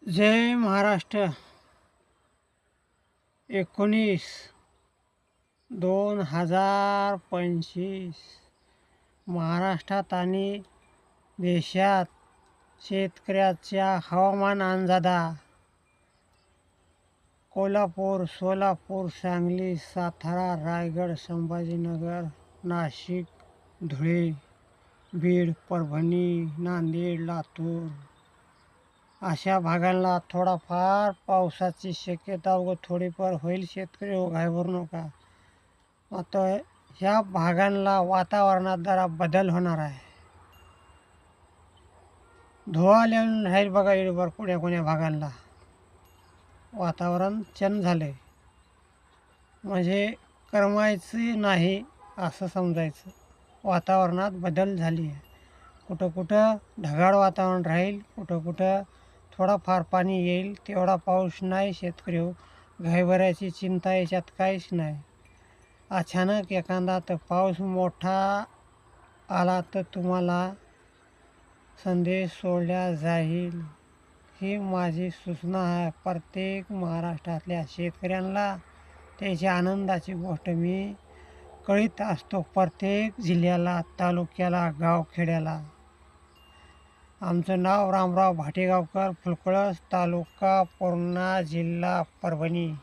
जय महाराष्ट्र. 19/2025 महाराष्ट्रात आणि देशात शेतकऱ्याच्या हवामान अंदाजा. कोल्हापूर, सोलापूर, सांगली, सातारा, रायगड, संभाजीनगर, नाशिक, धुळे, बीड, परभणी, नांदेड, लातूर अशा भागांना थोडाफार पावसाची शक्यता थोडीफार होईल. शेतकरी घाबरू नका. आता ह्या भागांना वातावरणात जरा बदल होणार आहे. धुवा येऊन राहील बघा इडभर कोण्या कोण्या भागांना. वातावरण चेंज झालं आहे म्हणजे करमायचं नाही असं समजायचं. वातावरणात बदल झाली आहे. कुठं कुठं ढगाळ वातावरण राहील, कुठं कुठं थोडाफार पाणी येईल, तेवढा पाऊस नाही. शेतकरी घाईभरायची चिंता याच्यात काहीच नाही. अचानक एखादा तर पाऊस मोठा आला तर तुम्हाला संदेश सोडल्या जाईल. ही माझी सूचना आहे. प्रत्येक महाराष्ट्रातल्या शेतकऱ्यांना त्याची आनंदाची गोष्ट मी कळीत असतो. प्रत्येक जिल्ह्याला, तालुक्याला, गावखेड्याला. आमचं नाव रामराव भाटेगावकर, फुलकळस, तालुका पूर्णा, जिल्हा परभणी.